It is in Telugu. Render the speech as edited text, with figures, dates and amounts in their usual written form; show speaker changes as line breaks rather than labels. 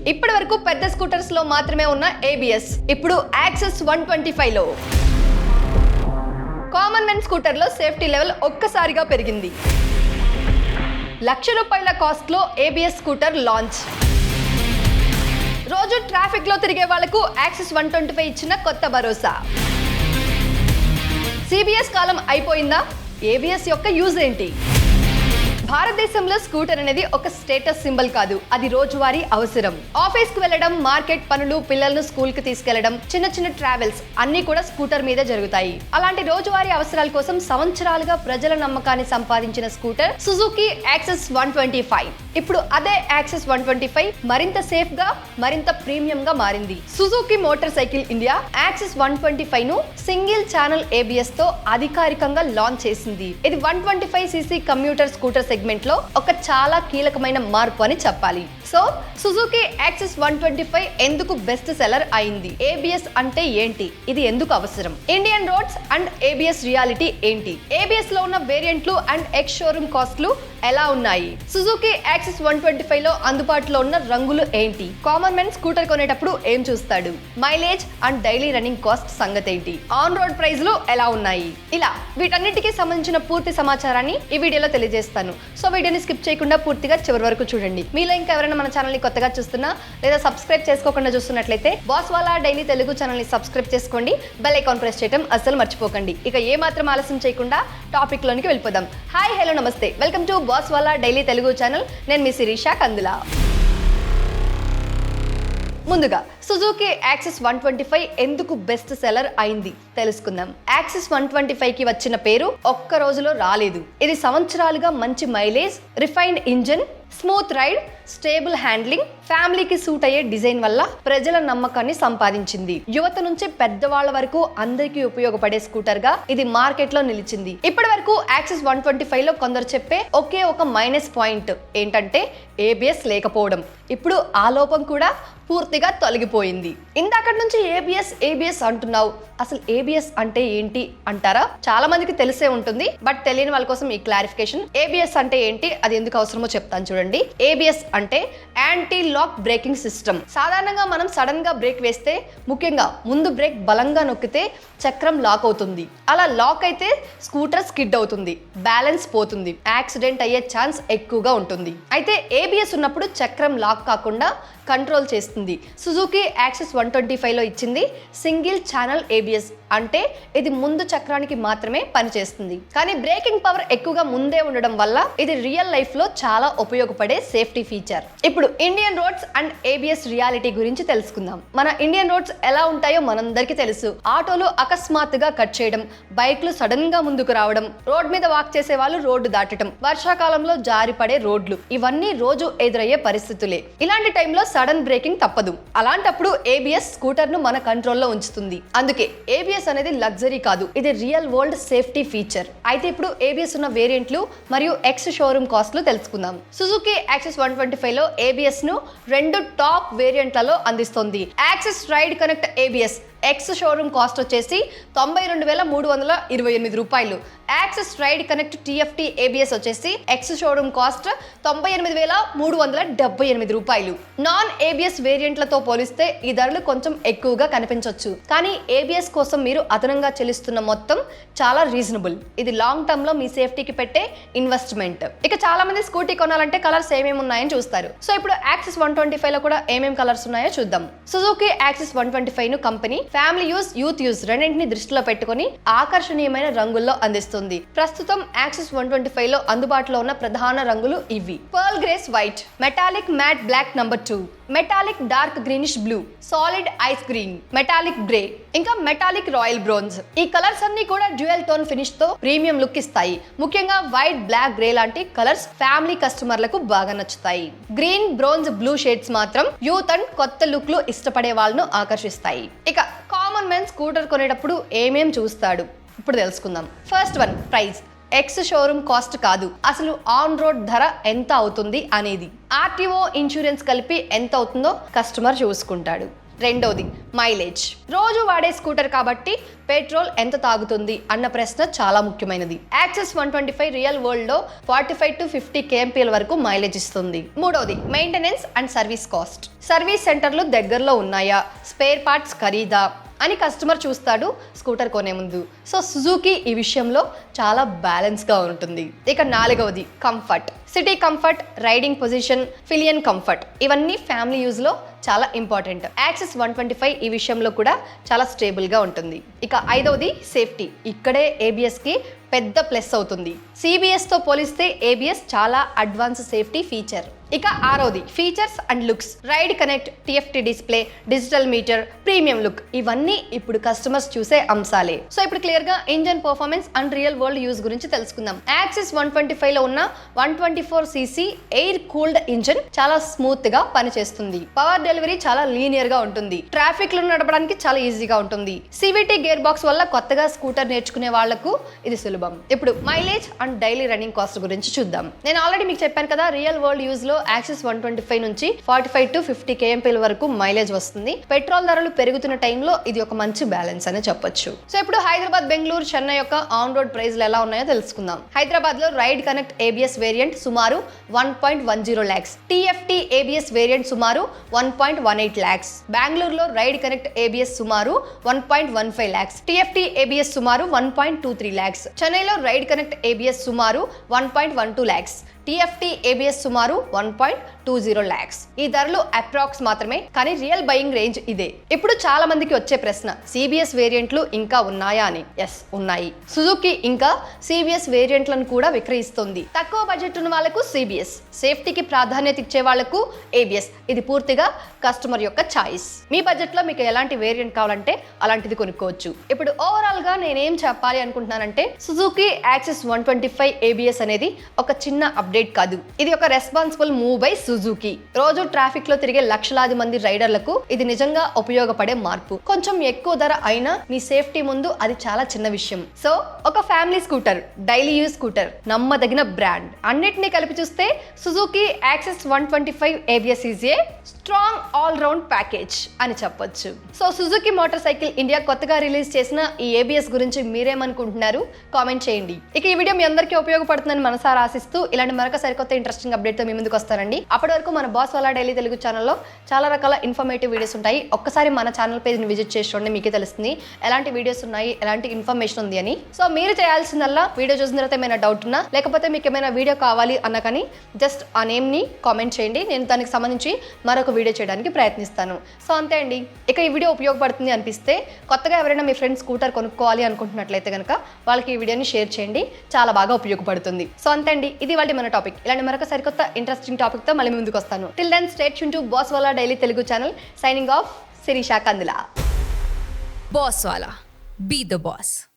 ఇప్పటి వరకు పెద్ద స్కూటర్స్ లో మాత్రమే ఉన్న ABS ఇప్పుడు యాక్సెస్ 125 లో కామన్ మెన్ స్కూటర్ లో సేఫ్టీ లెవెల్ ఒక్కసారిగా పెరిగింది. ₹1,00,000 కాస్ట్ లో ABS స్కూటర్ లాంచ్. రోజు ట్రాఫిక్ లో తిరిగే వాళ్లకు యాక్సెస్ 125 ఇచ్చిన కొత్త భరోసా. CBS కాలం అయిపోయిందా? ABS యొక్క యూజ్ ఏంటి? భారతదేశంలో స్కూటర్ అనేది ఒక స్టేటస్ సింబల్ కాదు, అది రోజువారీ అవసరం. ఆఫీస్ కు వెళ్ళడం, మార్కెట్ పనులు, పిల్లలను స్కూల్ కి తీసుకెళ్లడం, చిన్న చిన్న ట్రావెల్స్ అన్ని కూడా స్కూటర్ మీద జరుగుతాయి. అలాంటి రోజువారీ అవసరాల కోసం సంవత్సరాలుగా ప్రజల నమ్మకాన్ని సంపాదించిన స్కూటర్ సుజుకి యాక్సెస్ 125. ఇప్పుడు అదే యాక్సెస్ 125 మరింత సేఫ్ గా, మరింత ప్రీమియం గా మారింది. Suzuki motor cycle India access 125 ను సింగిల్ ఛానల్ ABS తో అధికారికంగా లాంచ్ చేసింది. ఇది 125cc కమ్యూటర్ స్కూటర్ సెగ్మెంట్ లో ఒక చాలా కీలకమైన మార్పు అని చెప్పాలి. సో సుజుకి యాక్సెస్ 125 ఎందుకు బెస్ట్ సెల్లర్ అయింది? ABS అంటే ఏంటి? ఇది ఎందుకు అవసరం? Indian roads and ABS reality ఏంటి? ABS లో ఉన్న వేరియంట్లు అండ్ ఎక్స్ షోరూమ్ కాస్ట్లు ఎలా ఉన్నాయి? సుజుకి యాక్సెస్ 125 లో అందుబాటులో ఉన్న రంగులు ఏంటి? కామన్ మెన్ స్కూటర్ కొనేటప్పుడు ఏం చూస్తాడు? Mileage and daily running cost సంగతి ఏంటి? ఆన్ రోడ్ ప్రైస్లు ఎలా ఉన్నాయి? ఇలా వీటన్నిటికీ సంబంధించిన పూర్తి సమాచారాన్ని ఈ వీడియోలో తెలియజేస్తాను. సో వీడియోని స్కిప్ చేయకుండా పూర్తిగా చివరి వరకు చూడండి. మీలో ఇంకా ఎవరైనా మన ఛానల్ ని కొత్తగా చూస్తున్నా లేదా సబ్స్క్రైబ్ చేసుకోకుండా చూస్తున్నట్లయితే boss Wala daily Telugu channel ని సబ్స్క్రైబ్ చేసుకోండి. బెల్ ఐకాన్ ప్రెస్ చేయడం అస్సలు మర్చిపోకండి. ఇక ఏ మాత్రం ఆలస్యం చేయకుండా టాపిక్ లోనికి వెళ్ళిపోదాం. హాయ్, హలో, నమస్తే, welcome to boss Wala daily Telugu channel. నేను మీ శిరీష కందుల. ముందుగా సుజుకి యాక్సెస్ 125 ఎందుకు బెస్ట్ సెల్లర్ అయింది తెలుసుకుందాం. యాక్సెస్ 125 కి వచ్చిన పేరు ఒక్క రోజులో రాలేదు. ఇది సంవత్సరాలుగా మంచి mileage, refined engine, smooth ride, stable handling, ఫ్యామిలీకి సూట్ అయ్యే డిజైన్ వల్ల ప్రజల నమ్మకాన్ని సంపాదించింది. యువత నుంచి పెద్దవాళ్ల వరకు అందరికీ ఉపయోగపడే స్కూటర్ గా ఇది మార్కెట్ లో నిలిచింది. ఇప్పటి వరకు యాక్సెస్ 125 లో కొందరు చెప్పే ఒకే ఒక మైనస్ పాయింట్ ఏంటంటే ABS లేకపోవడం. ఇప్పుడు ఆ లోపం కూడా పూర్తిగా తొలగిపోయింది. ఇందాకటి నుంచి ABS అంటున్నావు, అసలు ABS అంటే ఏంటి అంటారా? చాలా మందికి తెలిసే ఉంటుంది, బట్ తెలియని వాళ్ళ కోసం ఈ క్లారిఫికేషన్. ABS అంటే ఏంటి, అది ఎందుకు అవసరమో చెప్తాను చూడండి. ABS అంటే యాంటీ లాక్ బ్రేకింగ్ సిస్టమ్. సాధారణంగా మనం సడన్ గా బ్రేక్ వేస్తే, ముఖ్యంగా ముందు బ్రేక్ బలంగా నొక్కితే చక్రం లాక్ అవుతుంది. అలా లాక్ అయితే స్కూటర్ స్కిడ్ అవుతుంది, బ్యాలెన్స్ పోతుంది, యాక్సిడెంట్ అయ్యే ఛాన్స్ ఎక్కువగా ఉంటుంది. అయితే ABS ఉన్నప్పుడు చక్రం లాక్ కాకుండా కంట్రోల్ చేస్తుంది. సుజుకి యాక్సెస్ 125 లో ఇచ్చింది సింగిల్ ఛానల్ ABS. అంటే ఇది ముందు చక్రానికి మాత్రమే పనిచేస్తుంది. కానీ బ్రేకింగ్ పవర్ ఎక్కువగా ముందే ఉండడం వల్ల ఇది రియల్ లైఫ్ లో చాలా ఉపయోగపడే సేఫ్టీ ఫీచర్. ఇప్పుడు Indian roads and ABS reality గురించి తెలుసుకుందాం. మన ఇండియన్ రోడ్స్ ఎలా ఉంటాయో మనందరికీ తెలుసు. ఆటోలు అకస్మాత్తుగా కట్ చేయడం, బైక్లు సడన్ గా ముందుకు రావడం, రోడ్ మీద వాక్ చేసే వాళ్ళు రోడ్డు దాటడం, వర్షాకాలంలో జారి పడే రోడ్లు, ఇవన్నీ రోజు ఎదురయ్యే పరిస్థితులే. ఇలాంటి టైంలో సడన్ బ్రేకింగ్ తప్పదు. అలాంటప్పుడు ABS స్కూటర్ ను మన కంట్రోల్లో ఉంచుతుంది. అందుకే ABS అనేది లగ్జరీ కాదు, ఇది రియల్ వరల్డ్ సేఫ్టీ ఫీచర్. అయితే ఇప్పుడు ABS ఉన్న వేరియంట్లు మరియు ఎక్స్ షోరూమ్ కాస్ట్లు తెలుసుకుందాం. సుజుకి యాక్సెస్ 125 లో ABS ను 2 టాప్ వేరియంట్లలో అందిస్తుంది. Access ride connect ABS ex showroom cost వచ్చేసి ₹92,328. Access ride connect TFT ABS వచ్చేసి ex showroom cost ₹98,378. Non ABS వేరియంట్లతో పోలిస్తే ఈ ధరలు కొంచెం ఎక్కువగా కనిపించవచ్చు, కానీ ABS కోసం మీరు అదనంగా చెల్లిస్తున్న మొత్తం చాలా రీజనబుల్. ఇది లాంగ్ టర్మ్ లో మీ సేఫ్టీకి పెట్టే ఇన్వెస్ట్మెంట్. ఇక చాలా మంది స్కూటీ కొనాలంటే కలర్స్ ఏమేమి ఉన్నాయని చూస్తారు. సో ఇప్పుడు యాక్సెస్ 125 లో కూడా ఏమేమి కలర్స్ ఉన్నాయో చూద్దాం. సుజుకి యాక్సెస్ 125 ను company family use, youth use రెండింటిని దృష్టిలో పెట్టుకుని ఆకర్షణీయమైన రంగుల్లో అందిస్తుంది. ప్రస్తుతం యాక్సెస్ 125 లో అందుబాటులో ఉన్న ప్రధాన రంగులు ఇవి: pearl grace white, metallic matte black number 2, metallic dark greenish blue, solid ice green, metallic grey, ఇంకా మెటాలిక్ రాయల్ బ్రోంజ్. ఈ కలర్స్ అన్ని కూడా డ్యూయల్ టోన్ ఫినిష్ తో ప్రీమియం లుక్ ఇస్తాయి. ముఖ్యంగా వైట్, బ్లాక్, గ్రే లాంటి కలర్స్ ఫ్యామిలీ కస్టమర్లకు బాగా నచ్చుతాయి. గ్రీన్, బ్రోంజ్, బ్లూ షేడ్స్ మాత్రం యూత్ అండ్ కొత్త లుక్ లు ఇష్టపడే వాళ్ళను ఆకర్షిస్తాయి. ఇక కామన్ మెన్ స్కూటర్ కొనేటప్పుడు ఏమేం చూస్తాడు ఇప్పుడు తెలుసుకుందాం. First one, price. X showroom cost కాదు, అసలు ఆన్ రోడ్ ధర ఎంత అవుతుంది అనేది. RTO, ఇన్సూరెన్స్ కలిపి ఎంత అవుతుందో కస్టమర్ చూసుకుంటాడు. రెండోది మైలేజ్. రోజు వాడే స్కూటర్ కాబట్టి పెట్రోల్ ఎంత తాగుతుంది అన్న ప్రశ్న చాలా ముఖ్యమైనది. యాక్సెస్ 125 రియల్ వరల్డ్ లో 45 to 50 kmpl వరకు మైలేజ్ ఇస్తుంది. మూడోది maintenance and service cost. Service సెంటర్లు దగ్గరలో ఉన్నాయా, స్పేర్ పార్ట్స్ ఖరీదా అని కస్టమర్ చూస్తాడు స్కూటర్ కొనే ముందు. సో సుజుకి ఈ విషయంలో చాలా బ్యాలెన్స్గా ఉంటుంది. ఇక నాలుగవది comfort. City comfort, riding position, pillion comfort ఇవన్నీ ఫ్యామిలీ యూజ్లో చాలా ఇంపార్టెంట్. యాక్సెస్ 125 ఈ విషయంలో కూడా చాలా స్టేబుల్గా ఉంటుంది. ఇక ఐదవది సేఫ్టీ. ఇక్కడే ఏబిఎస్కి పెద్ద ప్లస్ అవుతుంది. సిబిఎస్తో పోలిస్తే ఏబిఎస్ చాలా అడ్వాన్స్ సేఫ్టీ ఫీచర్. ఇక ఆరవది features and looks. Ride connect, TFT display, digital meter, premium look ఇవన్నీ ఇప్పుడు కస్టమర్స్ చూసే అంశాలే. సో ఇప్పుడు క్లియర్గా engine performance and real world use గురించి తెలుసుకుందాం. యాక్సెస్ 125 లో ఉన్న 124cc ఎయిర్ కూల్డ్ ఇంజన్ చాలా స్మూత్ గా పనిచేస్తుంది. పవర్ డెలివరీ చాలా లీనియర్ గా ఉంటుంది. ట్రాఫిక్ లో నడపడానికి చాలా ఈజీగా ఉంటుంది. సివిటి గేర్ బాక్స్ వల్ల కొత్తగా స్కూటర్ నేర్చుకునే వాళ్లకు ఇది సులభం. ఇప్పుడు mileage and daily running cost గురించి చూద్దాం. నేను ఆల్రెడీ మీకు చెప్పాను కదా, రియల్ వరల్డ్ యూజ్ లో యాక్సెస్ 125 నుంచి 45 to 50 kmpl వరకు మైలేజ్ వస్తుంది. పెట్రోల్ ధరలు పెరుగుతున్న టైంలో ఇది ఒక మంచి బ్యాలెన్స్ అనే చెప్పొచ్చు. సో ఇప్పుడు హైదరాబాద్, బెంగళూరు, చెన్నై యొక్క ఆన్ రోడ్ ప్రైస్లు ఎలా ఉన్నాయో తెలుసుకుందాం. హైదరాబాద్ లో రైడ్ కనెక్ట్ ఏబిఎస్ వేరియంట్ సుమారు 1.10 lakhs, టిఎఫ్టి ఏబిఎస్ వేరియంట్ సుమారు 1.18 lakhs. బెంగళూరులో రైడ్ కనెక్ట్ ఏబిఎస్ సుమారు 1.15 lakhs, టిఎఫ్టి ఏబిఎస్ సుమారు 1.23 lakhs. చెన్నైలో రైడ్ కనెక్ట్ ఏబిఎస్ సుమారు 1.12 lakhs, టిఎఫ్టి ఏబిఎస్ సుమారు 1.20 lakhs. ఈ ధరలు అప్రాక్స్ మాత్రమే, కానీ రియల్ బయింగ్ రేంజ్ ఇదే. ఇప్పుడు చాలా మందికి వచ్చే ప్రశ్న, సిబిఎస్ వేరియంట్లు ఇంకా ఉన్నాయా అని. ఎస్, ఉన్నాయి. సుజుకి ఇంకా సిబిఎస్ వేరియంట్లను కూడా విక్రయిస్తుంది. తక్కువ బడ్జెట్ ఉన్న వాళ్ళకు సిబిఎస్, సేఫ్టీకి ప్రాధాన్యత ఇచ్చే వాళ్లకు ఏబిఎస్. ఇది పూర్తిగా కస్టమర్ యొక్క చాయిస్. మీ బడ్జెట్ లో మీకు ఎలాంటి వేరియంట్ కావాలంటే అలాంటిది కొనుక్కోవచ్చు. ఇప్పుడు ఓవరాల్ గా నేనేం చెప్పాలి అనుకుంటున్నానంటే, సుజుకి యాక్సెస్ 125 ఏబిఎస్ అనేది ఒక చిన్న అప్డేట్ కాదు, ఇది ఒక రెస్పాన్సిబుల్ మూవ్ బై సుజుకి. రోజు ట్రాఫిక్ లో తిరిగే లక్షలాది మంది రైడర్లకు ఇది నిజంగా ఉపయోగపడే మార్పు. కొంచెం ఎక్కువ ధర అయినా మీ సేఫ్టీ ముందు అది చాలా చిన్న విషయం. సో ఒక family scooter, daily use scooter, నమ్మదగిన బ్రాండ్, అన్నిటినీ కలిపి చూస్తే Suzuki access 125 ABS is a strong all round package అని చెప్పొచ్చు. So Suzuki motor cycle India కొత్తగా రిలీజ్ చేసిన ఈ ఏబిఎస్ గురించి మీరేమనుకుంటున్నారు కామెంట్ చేయండి. ఇక ఈ వీడియో మీ అందరికీ ఉపయోగపడుతుందని మనసారా ఆశిస్తూ ఇలాంటి మరొక సరికొత్త ఇంట్రెస్టింగ్ అప్డేట్ తో మీ ముందుకు వస్తానండి. అప్పటి వరకు మన బాస్ వాలా డైలీ తెలుగు ఛానల్లో చాలా రకాల ఇన్ఫర్మేటివ్ వీడియోస్ ఉంటాయి. ఒక్కసారి మన ఛానల్ పేజ్ని విజిట్ చేసి చూడండి, మీకే తెలుస్తుంది ఎలాంటి వీడియోస్ ఉన్నాయి, ఎలాంటి ఇన్ఫర్మేషన్ ఉంది అని. సో మీరు చేయాల్సిందల్లా వీడియో చూసిన తర్వాత ఏమైనా డౌట్ ఉన్నా, లేకపోతే మీకు ఏమైనా వీడియో కావాలి అన్నా కానీ జస్ట్ ఆ నేమ్ని కామెంట్ చేయండి. నేను దానికి సంబంధించి మరొక వీడియో చేయడానికి ప్రయత్నిస్తాను. సో అంతే అండి. ఇక ఈ వీడియో ఉపయోగపడుతుంది అనిపిస్తే, కొత్తగా ఎవరైనా మీ ఫ్రెండ్స్ స్కూటర్ కొనుక్కోవాలి అనుకుంటున్నట్లయితే కనుక వాళ్ళకి ఈ వీడియోని షేర్ చేయండి, చాలా బాగా ఉపయోగపడుతుంది. సో అంతే అండి, ఇది వాళ్ళ మన టాపిక్. ఇలాంటి మరొక సరికొత్త ఇంట్రెస్టింగ్ టాపిక్ తో మళ్ళీ ముందుకు వస్తాను. Till then stay tuned to boss Wala daily Telugu channel. Signing off, Shirisha Kandula.
Boss Wala. Be the boss.